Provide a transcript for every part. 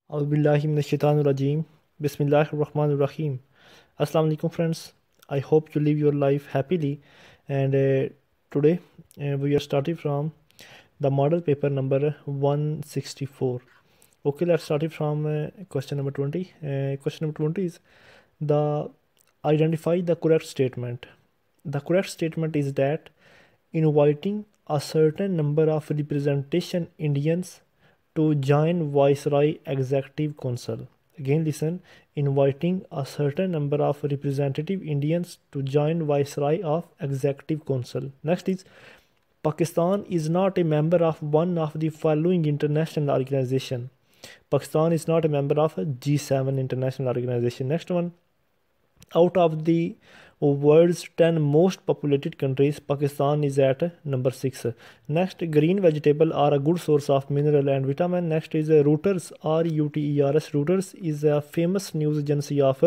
Auzubillahiminash-shaytanir-rajeem. Bismillahir-Rahmanir-Rahim. Assalamu alaikum friends. I hope you live your life happily. And today we are starting from the model paper number 164. Okay, let's start it from question number 20. Question number 20 is the identify the correct statement. The correct statement is that inviting a certain number of representation Indians to join Viceroy Executive Council. Again, listen, inviting a certain number of representative Indians to join Viceroy of Executive Council. Next is Pakistan is not a member of one of the following international organization. Pakistan is not a member of a G7 international organization. Next one, out of the world's 10 most populated countries, Pakistan is at number 6. Next, green vegetable are a good source of mineral and vitamin. Next is Reuters, Reuters. Reuters is a famous news agency of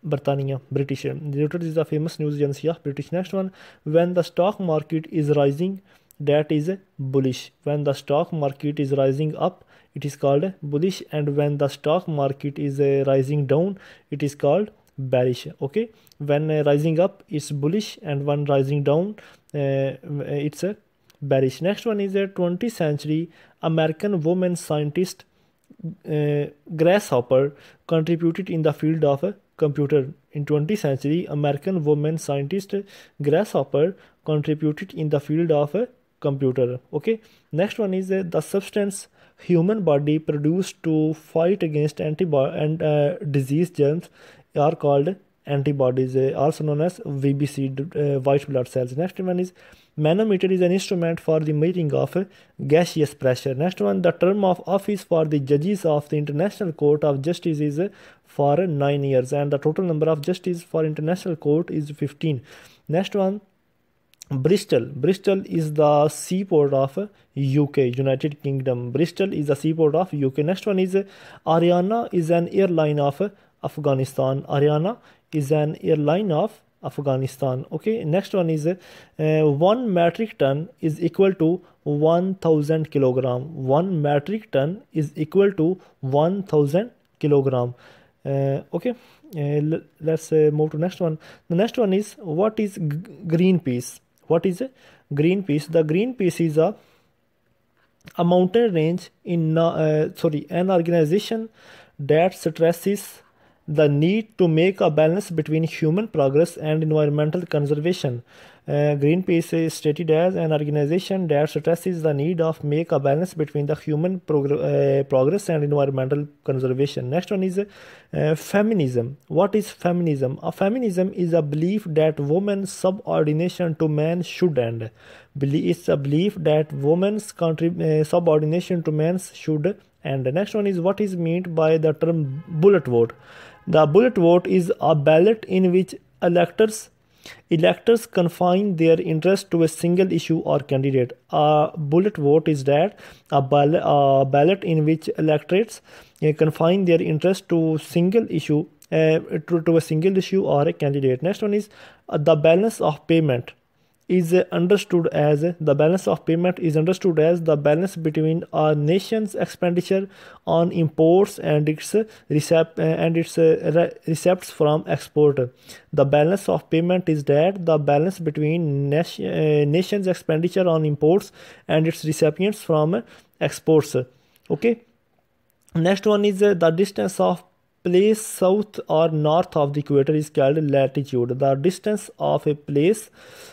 Britannia, British. Reuters is a famous news agency of British. Next one, when the stock market is rising, that is bullish. When the stock market is rising up, it is called bullish, and when the stock market is rising down, it is called bearish. Okay, when rising up it's bullish, and when rising down it's bearish. Next one is a 20th century American woman scientist Grace Hopper contributed in the field of computer. In 20th century American woman scientist Grace Hopper contributed in the field of computer. Okay, next one is the substance human body produced to fight against antibody and disease germs are called antibodies, also known as VBC, white blood cells. Next one is manometer is an instrument for the measuring of gaseous pressure. Next one, the term of office for the judges of the International Court of Justice is for 9 years, and the total number of justices for International Court is 15. Next one, Bristol. Bristol is the seaport of UK, United Kingdom. Bristol is the seaport of UK. Next one is Ariana is an airline of Afghanistan. Ariana is an airline of Afghanistan. Okay, next one is 1 metric ton is equal to 1000 kilogram. 1 metric ton is equal to 1000 kilogram. Okay, let's move to next one. The next one is what is Greenpeace? What is Greenpeace? The Greenpeace is a mountain range in an organization that stresses the need to make a balance between human progress and environmental conservation. Greenpeace is stated as an organization that stresses the need of make a balance between the human progress and environmental conservation. Next one is feminism. What is feminism? Feminism is a belief that women's subordination to men should end. It's a belief that women's subordination to men should end. Next one is what is meant by the term bullet vote. The bullet vote is a ballot in which electors confine their interest to a single issue or candidate. A bullet vote is that a ballot in which electorates confine their interest to single issue to a single issue or a candidate. Next one is the balance of payment is understood as the balance between a nation's expenditure on imports and its receipts from export. The balance of payment is that the balance between nation's expenditure on imports and its recipients from exports. Okay, next one is the distance of place south or north of the equator is called latitude. The distance of a place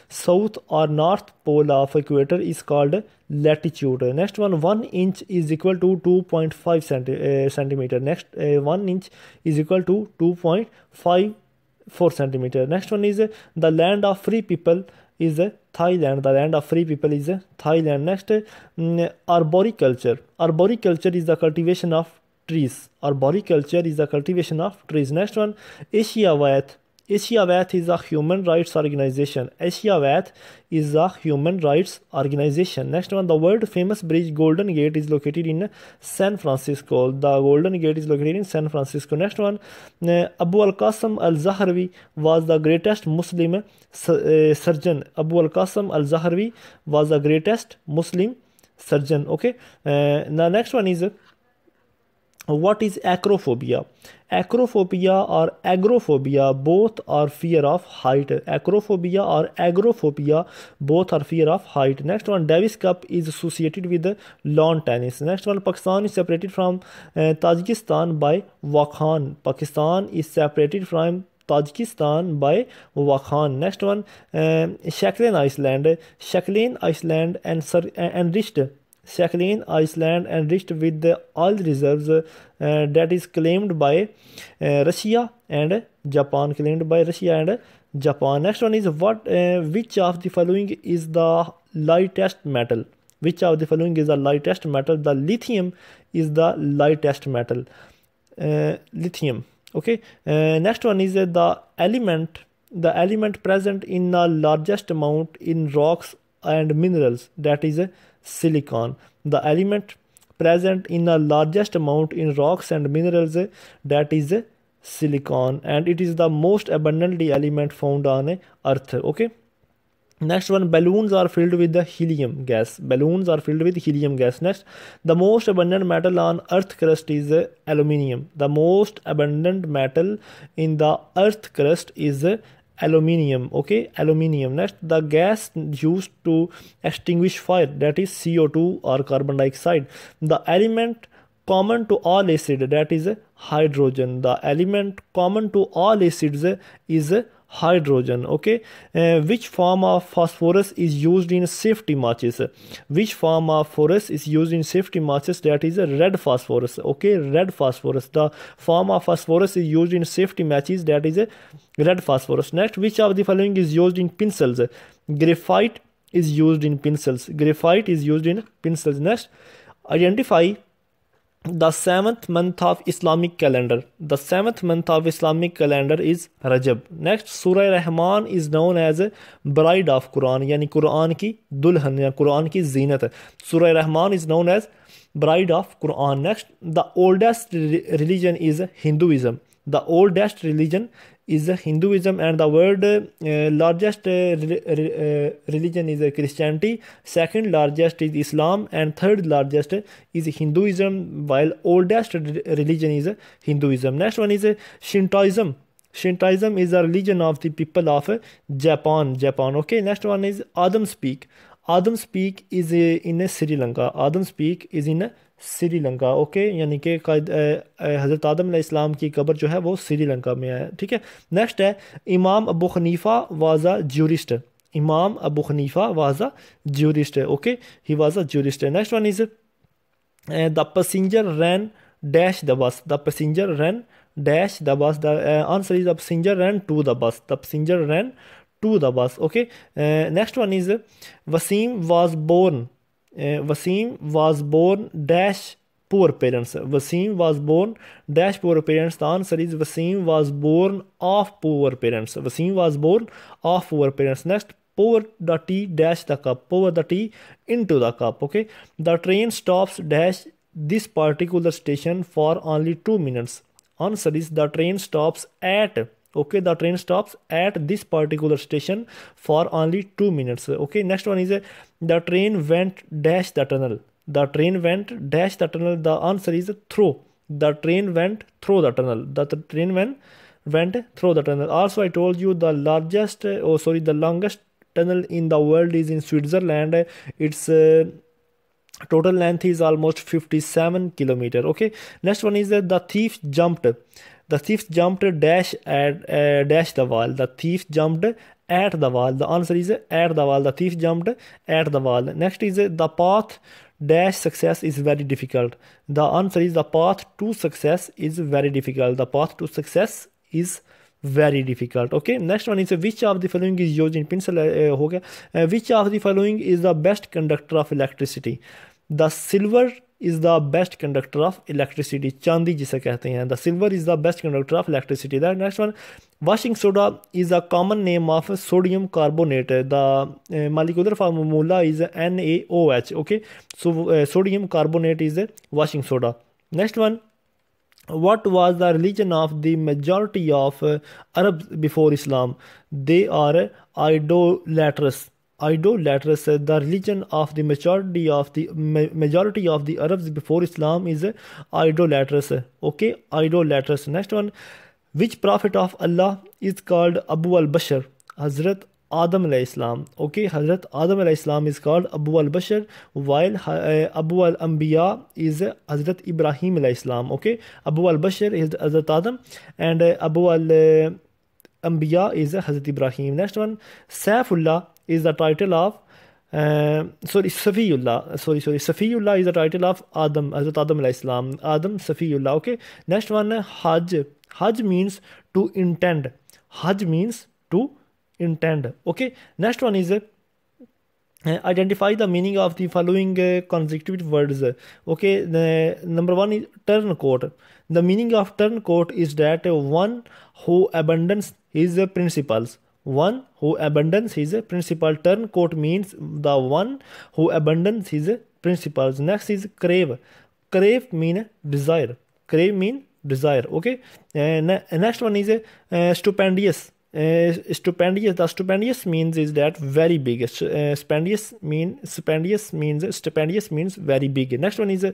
south or north pole of equator is called latitude. Next one inch is equal to 2.5 centimeter. Next 1 inch is equal to 2.54 centimeter. Next one is the land of free people is Thailand. The land of free people is Thailand. Next, arboriculture. Arboriculture is the cultivation of trees. Arboriculture is the cultivation of trees. Next one, Asia-Vath. Asia-Vath is a human rights organization. Asia-Vath is a human rights organization. Next one, the world famous bridge Golden Gate is located in San Francisco. The Golden Gate is located in San Francisco. Next one, Abu al-Qasim al-Zahrawi was the greatest Muslim surgeon. Abu al-Qasim al-Zahrawi was the greatest Muslim surgeon. Okay, the next one is What is acrophobia? Acrophobia or agoraphobia, both are fear of height. Acrophobia or agoraphobia, both are fear of height. Next one, Davis Cup is associated with lawn tennis. Next one, Pakistan is separated from Tajikistan by Wakhan. Pakistan is separated from Tajikistan by Wakhan. Next one, Sakhalin Island. Sakhalin Island enriched Sakhalin Island enriched with the oil reserves that is claimed by Russia and Japan. Claimed by Russia and Japan. Next one is which of the following is the lightest metal? Which of the following is the lightest metal? The lithium is the lightest metal. Lithium. Okay. Next one is the element present in the largest amount in rocks and minerals, that is silicon. The element present in the largest amount in rocks and minerals, that is silicon, and it is the most abundantly element found on earth. Okay. Next one, balloons are filled with the helium gas. Balloons are filled with helium gas. Next, the most abundant metal on earth crust is aluminium. The most abundant metal in the earth crust is aluminium. Okay, aluminium. Next, the gas used to extinguish fire, that is CO2 or carbon dioxide. The element common to all acids, that is hydrogen. The element common to all acids is hydrogen. Okay. Which form of phosphorus is used in safety matches? Which form of phosphorus is used in safety matches? That is red phosphorus. Okay, red phosphorus. The form of phosphorus is used in safety matches, that is red phosphorus. Next, which of the following is used in pencils? Graphite is used in pencils. Graphite is used in pencils. Next, identify the 7th month of Islamic calendar. The 7th month of Islamic calendar is Rajab. Next, Surah Rahman is known as bride of Quran, yani Quran ki dulhan ya Quran ki zinat. Surah Rahman is known as bride of Quran. Next, the oldest religion is Hinduism. The oldest religion is Hinduism, and the world largest religion is Christianity. Second largest is Islam, and third largest is Hinduism, while oldest religion is Hinduism. Next one is Shintoism. Shintoism is a religion of the people of Japan. Okay. Next one is Adam Speak. Adam Speak is in Sri Lanka. Adam Speak is in Sri Lanka. Okay, यानी कि हज़रत आदम अलैहिस्सलाम की कब्र जो है वो श्रीलंका में है. ठीक है. नेक्स्ट है Imam Abu Hanifa was a jurist. Imam Abu Hanifa was a jurist. Okay, he was a jurist. Next one is the passenger ran dash the bus. The passenger ran dash the bus. The answer is the passenger ran to the bus. The passenger ran to the bus. Okay. Next one is Wasim was born. Wasim was born dash poor parents. Wasim was born dash poor parents. The answer is Wasim was born of poor parents. Wasim was born of poor parents. Next, pour the tea dash the cup. Pour the tea into the cup. Okay. The train stops dash this particular station for only 2 minutes. Answer is the train stops at. Okay, the train stops at this particular station for only 2 minutes. Okay, next one is the train went dash the tunnel. The train went dash the tunnel. The answer is through. The train went through the tunnel. The train went through the tunnel. Also, I told you the the longest tunnel in the world is in Switzerland. Its total length is almost 57 kilometer. Okay, next one is the thief jumped. The thief jumped dash at dash the wall. The thief jumped at the wall. The answer is at the wall. The thief jumped at the wall. Next is the path dash success is very difficult. The answer is the path to success is very difficult. The path to success is very difficult. Okay. Next one is which of the following is used in pencil. Which of the following is the best conductor of electricity? The silver is the best conductor of electricity. चांदी जिसे कहते हैं. The silver is the best conductor of electricity. The next one, washing soda is a common name of sodium carbonate. The molecular formula is NaOH. Okay, so sodium carbonate is washing soda. Next one, what was the religion of the majority of Arabs before Islam? They are idolatrous. idolaters. The religion of the majority of the Arabs before Islam is idolaters. Okay, idolaters. Next one, which prophet of Allah is called Abu al-Bashar? Hazrat Adam alayhi Islam. Okay, Hazrat Adam alayhi Islam is called Abu al-Bashar, while Abu al-Anbiya is Hazrat Ibrahim alayhi Islam. Okay, Abu al-Bashar is Hazrat Adam, and Abu al-Anbiya is Hazrat Ibrahim. Next one, Saifullah is the title of Safiullah is the title of Adam, Hazrat Adam alayhi Islam. Adam, Safiullah. Okay, next one, Hajj means to intend. Hajj means to intend. Okay, next one is identify the meaning of the following consecutive words. Okay, the number one is turncoat. The meaning of turncoat is that one who abandons his principles. One who abandons his principle. Turncoat means the one who abandons his principles. Next is crave. Crave mean desire. Crave mean desire. Okay, next one is stupendous. Stupendous means is that very big. Stupendous means very big. Next one is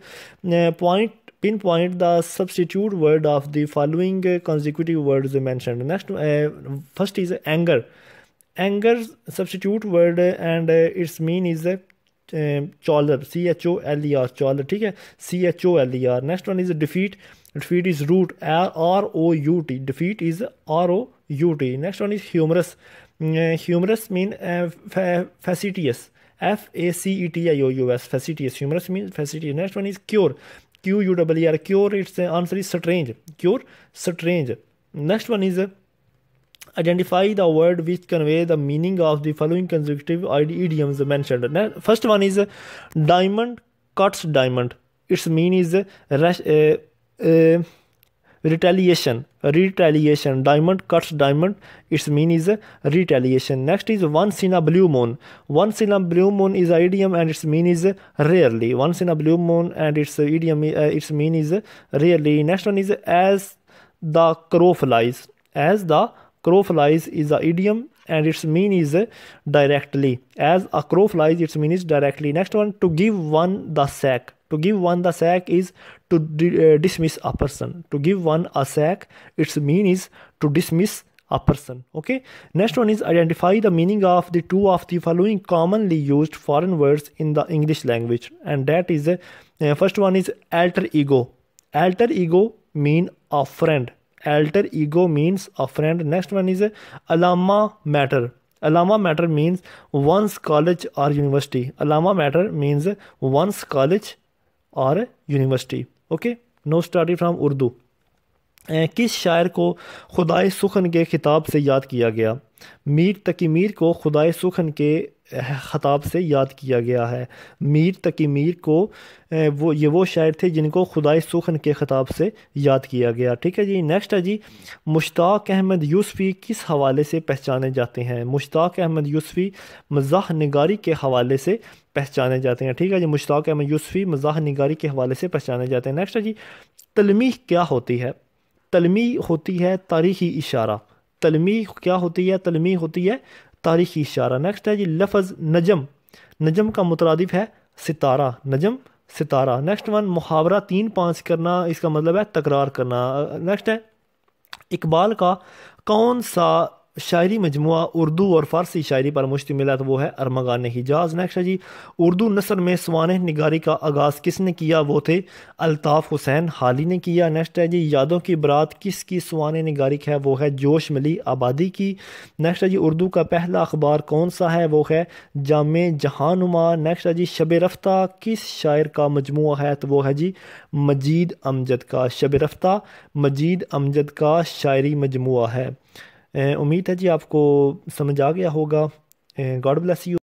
pinpoint the substitute word of the following consecutive words mentioned. Next, first is anger. Anger substitute word and its mean is choler. CHOLER. choler. ठीक है, CHOLER. Next one is defeat. Defeat is root. ROUT. Defeat is ROUT. Next one is humorous. Humorous mean facetious. FACETIOUS. Facetious. Humorous means facetious. Next one is cure. QURR. Cure, its answer is strange. Cure, strange. Next one is identify the word which convey the meaning of the following consecutive idioms mentioned. First one is diamond cuts diamond. Its mean is retaliation. Diamond cuts diamond. Its mean is retaliation. Next is once in a blue moon. Once in a blue moon is idiom and its mean is rarely. Once in a blue moon and its idiom its mean is rarely. Next one is as the crow flies. As the crow flies is the idiom and its mean is directly. As a crow flies, its mean is directly. Next one, to give one the sack. To give one the sack is to dismiss a person. To give one a sack, its mean is to dismiss a person. Okay. Next one is identify the meaning of the two of the following commonly used foreign words in the English language, and that is first one is alter ego. Alter ego mean a friend. Alter ego means a friend. Next one is alma mater. Alma mater means one's college or university. Alma mater means one's college or university. Okay, now started from Urdu. किस शायर को खुदाए सुखन के खिताब से याद किया गया? मीर तकी मीर को खुदाए सुखन के खिताब से याद किया गया है. मीर तकी मीर को वो शायर थे जिनको खुदाए सुखन के खिताब से याद किया गया. ठीक है जी. नेक्स्ट है जी, मुश्ताक अहमद यूसुफी किस हवाले से पहचाने जाते हैं? मुश्ताक अहमद यूसुफी मज़ाह निगारी के हवाले से पहचाने जाते हैं. ठीक है जी. मुश्ताक अहमद यूसुफी मज़ाह निगारी के हवाले से पहचाने जाते हैं. नेक्स्ट है जी, तलमीह क्या होती है? तलमीह होती है तारीख़ी इशारा. तलमीह क्या होती है? तलमीह होती है तारीख़ी इशारा. नेक्स्ट है जी, लफ्ज़ नजम. नजम का मुतरादिफ है सितारा. नजम सितारा. नेक्स्ट वन, मुहावरा 3-5 करना, इसका मतलब है तकरार करना. नेक्स्ट है, इकबाल का कौन सा शायरी मजमुआ उर्दू और फ़ारसी शायरी पर मुश्तमिल है? तो वो है अरमगान हिजाज. नेक्स्ट है जी, उर्दू नसर में सवाने निगारी का आगाज़ किसने किया? वो थे अल्ताफ़ हुसैन हाली ने किया. नेक्स्ट है जी, यादों की बरात किसकी सवाने निगारी है? वो है जोश मली आबादी की. नेक्स्ट है जी, उर्दू का पहला अखबार कौन सा है? वो है जामे जहानुमा. नेक्स्ट है जी, शब रफ्ता किस शायर का मजमुआ है? तो वो है जी मजीद अमजद का. शब रफ्ता मजीद अमजद का शायरी मजमुआ है. उम्मीद है जी आपको समझ आ गया होगा. God bless you.